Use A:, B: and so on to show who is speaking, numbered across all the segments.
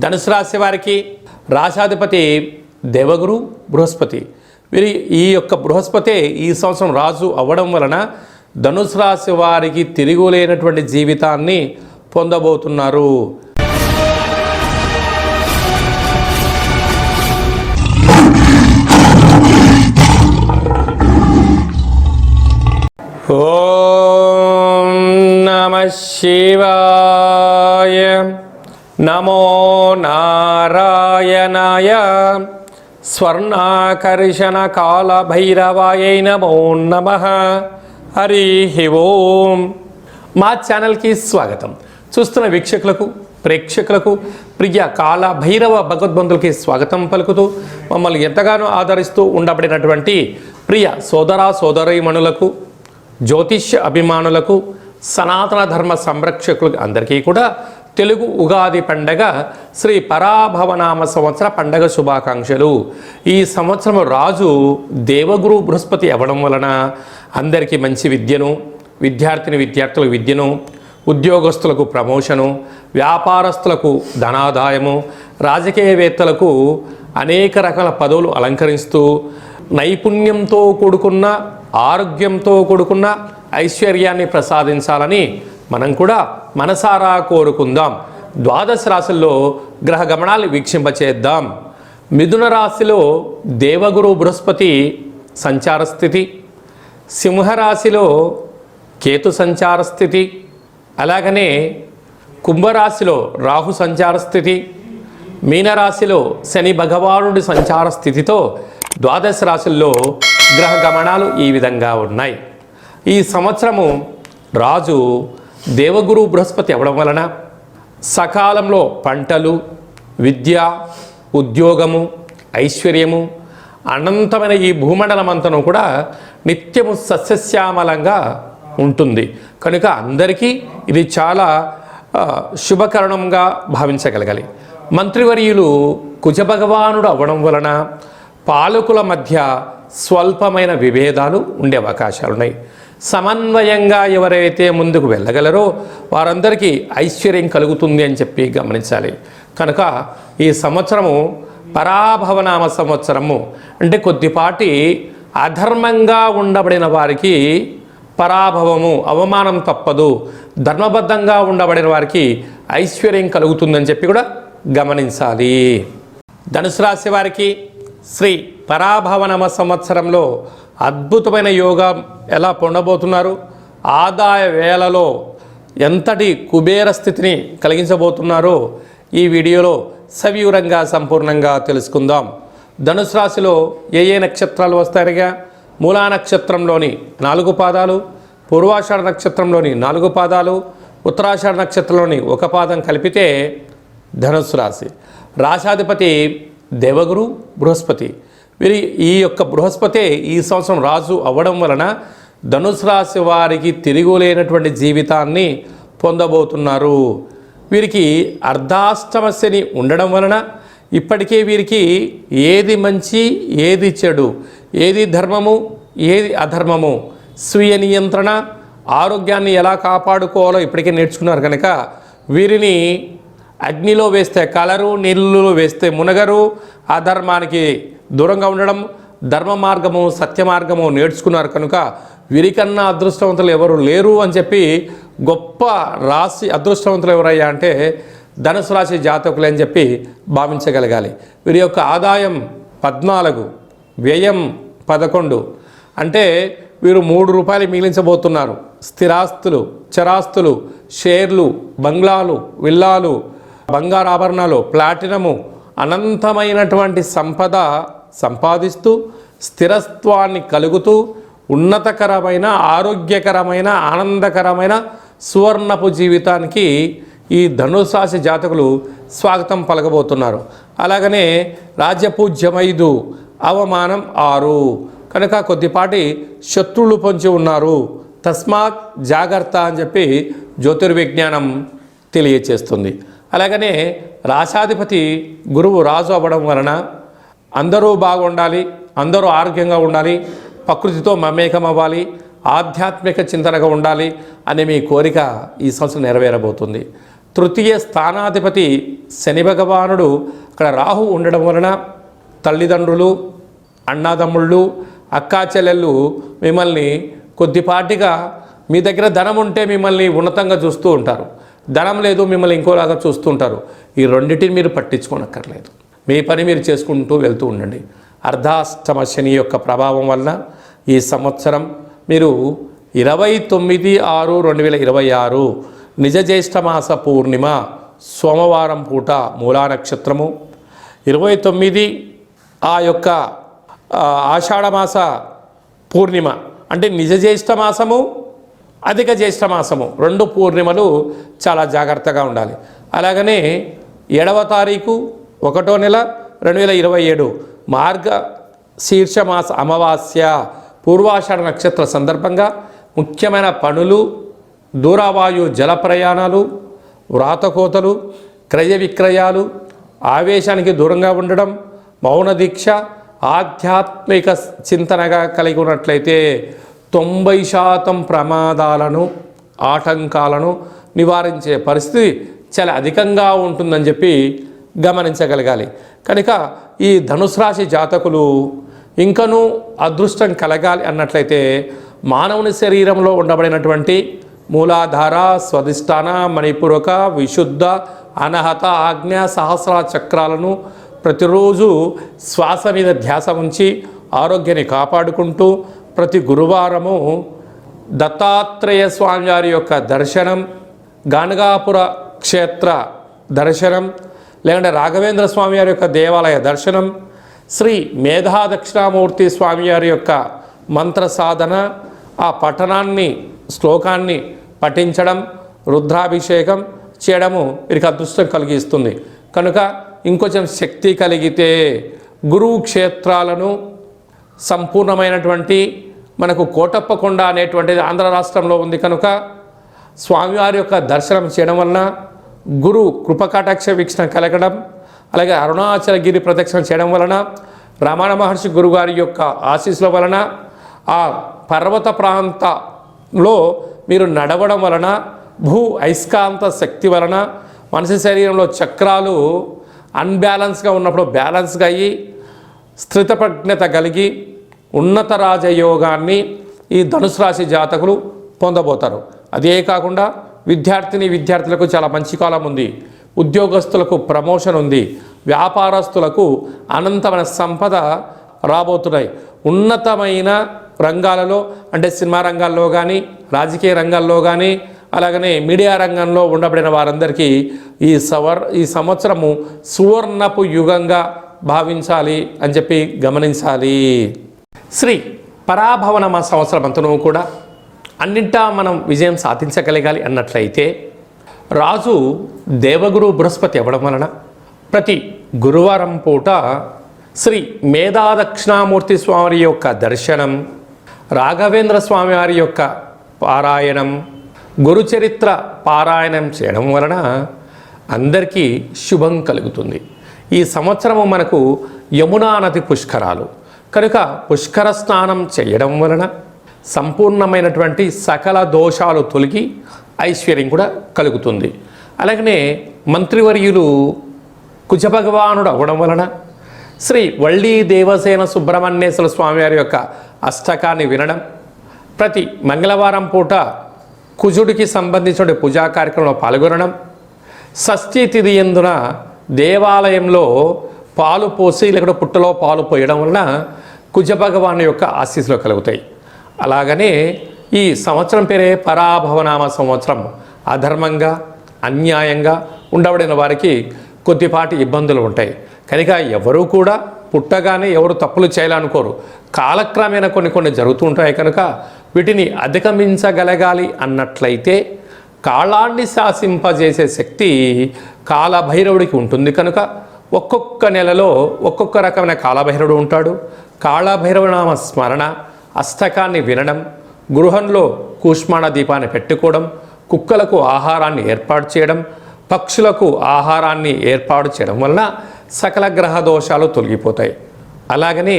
A: ధనుసు రాశి వారికి రాశాధిపతి దేవగురు బృహస్పతి. వీరి ఈ యొక్క బృహస్పతి ఈ సంవత్సరం రాజు అవ్వడం వలన ధనుసు రాశి వారికి తిరుగులేనటువంటి జీవితాన్ని పొందబోతున్నారు. ఓం నమః శివాయ. నమో నారాయణాయ. స్వర్ణాకర్షణ కాల భైరవాయై నమో నమః. హరి ఓం. మా ఛానల్కి స్వాగతం. చూస్తున్న వీక్షకులకు ప్రేక్షకులకు ప్రియ కాల భైరవ భగవద్బంధులకి స్వాగతం పలుకుతూ మమ్మల్ని ఎంతగానో ఆదరిస్తూ ఉండబడినటువంటి ప్రియ సోదర సోదరీమణులకు, జ్యోతిష్య అభిమానులకు, సనాతన ధర్మ సంరక్షకులకు అందరికీ కూడా తెలుగు ఉగాది పండగ శ్రీ పరాభవనామ సంవత్సర పండగ శుభాకాంక్షలు. ఈ సంవత్సరం రాజు దేవగురు బృహస్పతి అవ్వడం వలన అందరికీ మంచి విద్యను, విద్యార్థులకు విద్యను, ఉద్యోగస్తులకు ప్రమోషను, వ్యాపారస్తులకు ధనాదాయము, రాజకీయవేత్తలకు అనేక రకాల పదవులు అలంకరిస్తూ నైపుణ్యంతో కూడుకున్న, ఆరోగ్యంతో కూడుకున్న ఐశ్వర్యాన్ని ప్రసాదించాలని మనం కూడా మనసారా కోరుకుందాం. ద్వాదశ రాశుల్లో గ్రహ గమనాలు వీక్షింపచేద్దాం. మిథున రాశిలో దేవగురు బృహస్పతి సంచార స్థితి, సింహరాశిలో కేతు సంచార స్థితి, అలాగనే కుంభరాశిలో రాహు సంచార స్థితి, మీనరాశిలో శని భగవానుడి సంచార స్థితితో ద్వాదశ రాశుల్లో గ్రహ గమనాలు ఈ విధంగా ఉన్నాయి. ఈ సంవత్సరము రాజు దేవగురు బృహస్పతి అవ్వడం వలన సకాలంలో పంటలు, విద్య, ఉద్యోగము, ఐశ్వర్యము, అనంతమైన ఈ భూమండలమంతను కూడా నిత్యము సస్యశ్యామలంగా ఉంటుంది. కనుక అందరికీ ఇది చాలా శుభకరణంగా భావించగలగాలి. మంత్రివర్యులు కుజభగవానుడు అవ్వడం వలన పాలకుల మధ్య స్వల్పమైన విభేదాలు ఉండే అవకాశాలున్నాయి. సమన్వయంగా ఎవరైతే ముందుకు వెళ్ళగలరో వారందరికీ ఐశ్వర్యం కలుగుతుంది అని చెప్పి గమనించాలి. కనుక ఈ సంవత్సరము పరాభవనామ సంవత్సరము అంటే కొద్దిపాటి అధర్మంగా ఉండబడిన వారికి పరాభవము, అవమానం తప్పదు. ధర్మబద్ధంగా ఉండబడిన వారికి ఐశ్వర్యం కలుగుతుందని చెప్పి కూడా గమనించాలి. ధనుసు రాశి వారికి శ్రీ పరాభవనామ సంవత్సరంలో అద్భుతమైన యోగం ఎలా పొందబోతున్నారు, ఆదాయ వేళలో ఎంతటి కుబేర స్థితిని కలిగించబోతున్నారో ఈ వీడియోలో సవివరంగా సంపూర్ణంగా తెలుసుకుందాం. ధనుసు రాశిలో ఏ నక్షత్రాలు వస్తాయిగా? మూలా నక్షత్రంలోని 4 పాదాలు, పూర్వాషాఢ నక్షత్రంలోని 4 పాదాలు, ఉత్తరాషాఢ నక్షత్రంలోని 1 పాదం కలిపితే ధనుసు రాశి. రాశాధిపతి దేవగురు బృహస్పతి. వీరి ఈ యొక్క బృహస్పతి ఈ సంవత్సరం రాజు అవ్వడం వలన ధనుసు రాశి వారికి తిరుగులేనటువంటి జీవితాన్ని పొందబోతున్నారు. వీరికి అర్ధాష్టమ శని ఉండడం వలన ఇప్పటికే వీరికి ఏది మంచి, ఏది చెడు, ఏది ధర్మము, ఏది అధర్మము, స్వీయ నియంత్రణ, ఆరోగ్యాన్ని ఎలా కాపాడుకోవాలో ఇప్పటికే నేర్చుకున్నారు. కనుక వీరిని అగ్నిలో వేస్తే కలరు, నీళ్ళలో వేస్తే మునగరు, అధర్మానికి దూరంగా ఉండడం, ధర్మ మార్గము, సత్య మార్గము నేర్చుకున్నారు. కనుక వీరికన్నా అదృష్టవంతులు ఎవరు లేరు అని చెప్పి గొప్ప రాశి అదృష్టవంతులు ఎవరయ్యా అంటే ధనుసు రాశి జాతకులు అని చెప్పి భావించగలగాలి. వీరి యొక్క ఆదాయం 14, వ్యయం 11. అంటే వీరు 3 రూపాయలు మిగిలించబోతున్నారు. స్థిరాస్తులు, చరాస్తులు, షేర్లు, బంగ్లాలు, విల్లాలు, బంగారు ఆభరణాలు, ప్లాటినము, అనంతమైనటువంటి సంపద సంపాదిస్తూ స్థిరత్వాన్ని కలుగుతూ ఉన్నతకరమైన, ఆరోగ్యకరమైన, ఆనందకరమైన సువర్ణపు జీవితానికి ఈ ధనుసు రాశి జాతకులు స్వాగతం పలకబోతున్నారు. అలాగనే రాజ్యపూజ్యం 5, అవమానం 6. కనుక కొద్దిపాటి శత్రువులు పొంచి ఉన్నారు. తస్మాత్ జాగ్రత్త అని చెప్పి జ్యోతిర్విజ్ఞానం తెలియచేస్తుంది. అలాగనే రాశాధిపతి గురువు రాజు అవ్వడం వలన అందరూ బాగుండాలి, అందరూ ఆరోగ్యంగా ఉండాలి, ప్రకృతితో మమేకం అవ్వాలి, ఆధ్యాత్మిక చింతనగా ఉండాలి అనే మీ కోరిక ఈ సంవత్సరం నెరవేరబోతుంది. తృతీయ స్థానాధిపతి శని భగవానుడు అక్కడ రాహు ఉండడం వలన తల్లిదండ్రులు, అన్నాదమ్ముళ్ళు, అక్కా చెల్లెళ్ళు మిమ్మల్ని కొద్దిపాటిగా మీ దగ్గర ధనం ఉంటే మిమ్మల్ని ఉన్నతంగా చూస్తూ ఉంటారు, ధనం లేదు మిమ్మల్ని ఇంకోలాగా చూస్తూ ఉంటారు. ఈ రెండింటిని మీరు పట్టించుకోనక్కర్లేదు. మీ పని మీరు చేసుకుంటూ వెళ్తూ ఉండండి. అర్ధాష్టమ శని యొక్క ప్రభావం వలన ఈ సంవత్సరం మీరు 29/6/2026 నిజ జ్యేష్ఠమాస పూర్ణిమ సోమవారం పూట మూలా నక్షత్రము, 29 ఆ యొక్క ఆషాఢమాస పూర్ణిమ అంటే నిజ జ్యేష్ఠమాసము, అధిక జ్యేష్ఠమాసము 2 పూర్ణిమలు చాలా జాగ్రత్తగా ఉండాలి. అలాగనే 7వ తారీఖు 1వ నెల 2027 మార్గ శీర్షమాస అమావాస్య పూర్వాషాఢ నక్షత్ర సందర్భంగా ముఖ్యమైన పనులు, దూరవాయు జల ప్రయాణాలు, వ్రాతకోతలు, క్రయ విక్రయాలు, ఆవేశానికి దూరంగా ఉండడం, మౌన దీక్ష, ఆధ్యాత్మిక చింతనగా కలిగి ఉన్నట్లయితే 90% ప్రమాదాలను, ఆటంకాలను నివారించే పరిస్థితి చాలా అధికంగా ఉంటుందని చెప్పి గమనించగలగాలి. కనుక ఈ ధనుసు రాశి జాతకులు ఇంకనూ అదృష్టం కలగాలి అన్నట్లయితే మానవుని శరీరంలో ఉండబడినటువంటి మూలాధార, స్వధిష్టాన, మణిపూరక, విశుద్ధ, అనహత, ఆజ్ఞ, సహస్ర చక్రాలను ప్రతిరోజు శ్వాస మీద ధ్యాస ఉంచి ఆరోగ్యాన్ని కాపాడుకుంటూ ప్రతి గురువారము దత్తాత్రేయ స్వామి వారి యొక్క దర్శనం, గానగాపుర క్షేత్ర దర్శనం, లేకుంటే రాఘవేంద్ర స్వామి వారి యొక్క దేవాలయ దర్శనం, శ్రీ మేధా దక్షిణామూర్తి స్వామి వారి యొక్క మంత్ర సాధన, ఆ పఠనాన్ని శ్లోకాన్ని పఠించడం, రుద్రాభిషేకం చేయడము వీరికి అదృష్టం కలిగిస్తుంది. కనుక ఇంకొంచెం శక్తి కలిగితే గురువు క్షేత్రాలను సంపూర్ణమైనటువంటి మనకు కోటప్పకొండ అనేటువంటిది ఆంధ్ర రాష్ట్రంలో ఉంది కనుక స్వామివారి యొక్క దర్శనం చేయడం వలన గురు కృపకటాక్ష వీక్షణ కలగడం, అలాగే అరుణాచలగిరి ప్రదక్షిణ చేయడం వలన రమణ మహర్షి గురుగారి యొక్క ఆశీస్సుల వలన ఆ పర్వత ప్రాంతంలో మీరు నడవడం వలన భూ అయస్కాంత శక్తి వలన మనిషి శరీరంలో చక్రాలు అన్బ్యాలెన్స్గా ఉన్నప్పుడు బ్యాలెన్స్గా అయ్యి స్థితప్రజ్ఞత కలిగి ఉన్నత రాజయోగాన్ని ఈ ధనుసు రాశి జాతకులు పొందబోతారు. అదే కాకుండా విద్యార్థులకు చాలా మంచి కాలం ఉంది, ఉద్యోగస్తులకు ప్రమోషన్ ఉంది, వ్యాపారస్తులకు అనంతమైన సంపద రాబోతున్నాయి. ఉన్నతమైన రంగాలలో అంటే సినిమా రంగాల్లో కానీ, రాజకీయ రంగాల్లో కానీ, అలాగనే మీడియా రంగంలో ఉండబడిన వారందరికీ ఈ సంవత్సరము సువర్ణపు యుగంగా భావించాలి అని చెప్పి గమనించాలి. శ్రీ పరాభవనమ సంవత్సరం అంతనూ కూడా అన్నింటా మనం విజయం సాధించగలగాలి అన్నట్లయితే రాజు దేవగురు బృహస్పతి అవ్వడం వలన ప్రతి గురువారం పూట శ్రీ మేధా దక్షిణామూర్తి స్వామి యొక్క దర్శనం, రాఘవేంద్ర స్వామి వారి యొక్క పారాయణం, గురుచరిత్ర పారాయణం చేయడం వలన అందరికీ శుభం కలుగుతుంది. ఈ సంవత్సరము మనకు యమునా నది పుష్కరాలు కనుక పుష్కర స్నానం చేయడం వలన సంపూర్ణమైనటువంటి సకల దోషాలు తొలగి ఐశ్వర్యం కూడా కలుగుతుంది. అలాగనే మంత్రివర్యులు కుజభగవానుడు అవ్వడం వలన శ్రీ వళ్ళీ దేవసేన సుబ్రహ్మణ్యేశ్వర స్వామివారి యొక్క అష్టకాన్ని వినడం, ప్రతి మంగళవారం పూట కుజుడికి సంబంధించిన పూజా కార్యక్రమంలో పాల్గొనడం, షష్ఠీ తిథి యందున దేవాలయంలో పాలు పోసి లేకపోతే పుట్టలో పాలు పోయడం వలన కుజభగవాను యొక్క ఆశీస్సులు కలుగుతాయి. అలాగనే ఈ సంవత్సరం పేరే పరాభవనామ సంవత్సరం. అధర్మంగా అన్యాయంగా ఉండబడిన వారికి కొద్దిపాటి ఇబ్బందులు ఉంటాయి. కనుక ఎవరు కూడా పుట్టగానే ఎవరు తప్పులు చేయాలనుకోరు. కాలక్రమేణా కొన్ని జరుగుతూ ఉంటాయి. కనుక వీటిని అధిగమించగలగాలి అన్నట్లయితే కాలాన్ని శాసింపజేసే శక్తి కాలభైరవుడికి ఉంటుంది. కనుక ఒక్కొక్క నెలలో ఒక్కొక్క రకమైన కాలభైరవుడు ఉంటాడు. కాళభైరవనామ స్మరణ, అష్టకాన్ని వినడం, గృహంలో కూష్మాణ దీపాన్ని పెట్టుకోవడం, కుక్కలకు ఆహారాన్ని ఏర్పాటు చేయడం, పక్షులకు ఆహారాన్ని ఏర్పాటు చేయడం వలన సకల గ్రహ దోషాలు తొలగిపోతాయి. అలాగనే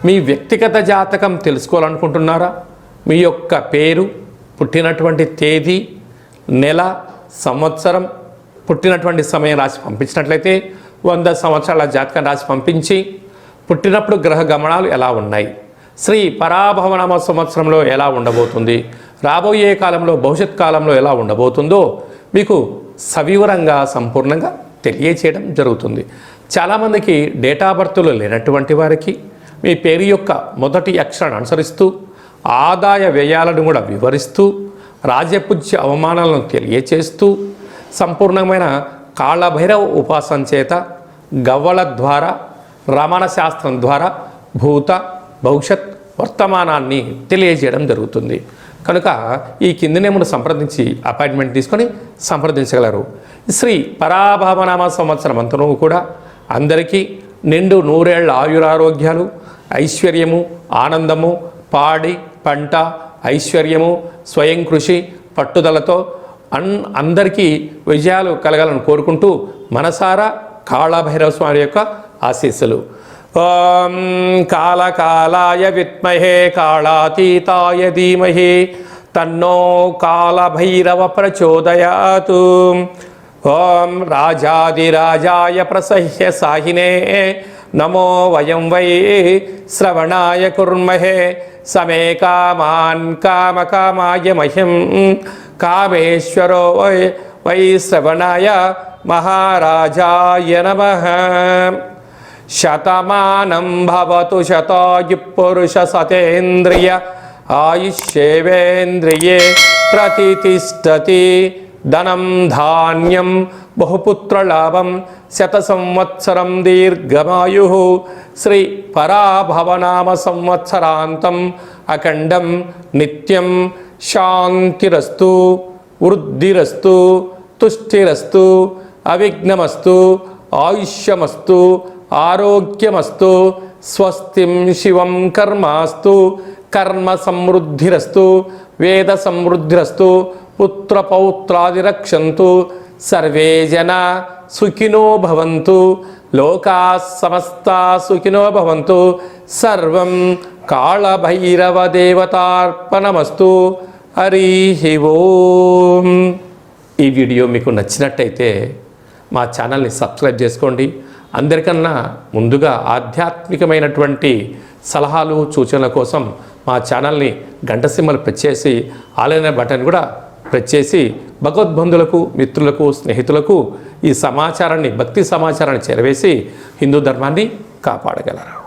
A: మీ వ్యక్తిగత జాతకం తెలుసుకోవాలనుకుంటున్నారా? మీ యొక్క పేరు, పుట్టినటువంటి తేదీ, నెల, సంవత్సరం, పుట్టినటువంటి సమయం రాసి పంపించినట్లయితే 100 సంవత్సరాల జాతకం రాసి పంపించి పుట్టినప్పుడు గ్రహ గమనాలు ఎలా ఉన్నాయి, శ్రీ పరాభవనామ సంవత్సరంలో ఎలా ఉండబోతుంది, రాబోయే కాలంలో భవిష్యత్ కాలంలో ఎలా ఉండబోతుందో మీకు సవివరంగా సంపూర్ణంగా తెలియచేయడం జరుగుతుంది. చాలామందికి డేటా బర్త్లు లేనటువంటి వారికి మీ పేరు యొక్క మొదటి అక్షరాన్ని అనుసరిస్తూ ఆదాయ వ్యయాలను కూడా వివరిస్తూ రాజపూజ్య అవమానాలను తెలియచేస్తూ సంపూర్ణమైన కాళభైరవ ఉపాసన చేత గవ్వల ద్వారా రమణ శాస్త్రం ద్వారా భూత భవిష్యత్ వర్తమానాన్ని తెలియజేయడం జరుగుతుంది. కనుక ఈ కింది నేమును సంప్రదించి అపాయింట్మెంట్ తీసుకొని సంప్రదించగలరు. శ్రీ పరాభవనామ సంవత్సరం అంతనూ కూడా అందరికీ నిండు 100 ఏళ్ల ఆయురారోగ్యాలు, ఐశ్వర్యము, ఆనందము, పాడి పంట, ఐశ్వర్యము, స్వయం కృషి, పట్టుదలతో అందరికీ విజయాలు కలగాలని కోరుకుంటూ మనసారా కాళభైరవ స్వామి యొక్క ఆశీస్సులు. ఓం కాళకాలాయ విద్మహే కాళాతీతాయ ధీమహి తన్నో కాళభైరవ ప్రచోదయాతు. ఓం రాజాదిరాజాయ ప్రసహ్య సాహినే నమో వయం వై శ్రవణాయ కుర్మహే సమే కామాన్ కామకామాయ మహ్యం కామేశ్వరో వై శ్రవణాయ మహారాజాయ నమః. శతమానం భవతు శతాయు పురుష సతేంద్రియ ఆయుష్యేవేంద్రియే ప్రతితిష్టతి. ధనం ధాన్యం బహుపుత్రలాభం శత సంవత్సరం దీర్ఘమాయు. శ్రీ పరాభవనామ సంవత్సరాంతం అఖండం నిత్యం శాంతిరస్తు వృద్ధిరస్తు తుష్టిరస్తు అవిఘ్నమస్తు ఆయుష్యమస్తు ఆరోగ్యమస్తు స్వస్తిం శివం కర్మాస్తు కర్మ సమృద్ధిరస్తు వేద సమృద్ధిరస్తు పుత్రపౌత్రాదిరక్షంతు సర్వే జనా సుఖినో భవంతు లోకా సమస్తా సుఖినో భవంతు. సర్వం కాళభైరవ దేవతార్పణమస్తు. హరి ఓం. ఈ వీడియో మీకు నచ్చినట్టయితే మా ఛానల్ని సబ్స్క్రైబ్ చేసుకోండి. అందరికన్నా ముందుగా ఆధ్యాత్మికమైనటువంటి సలహాలు సూచనల కోసం మా ఛానల్ని గంట సింబల్ ప్రెస్ చేసి ఆలైన బటన్ కూడా ప్రెస్ చేసి భగవద్బంధులకు, మిత్రులకు, స్నేహితులకు ఈ సమాచారాన్ని, భక్తి సమాచారాన్ని చేరవేసి హిందూ ధర్మాన్ని కాపాడగలరు.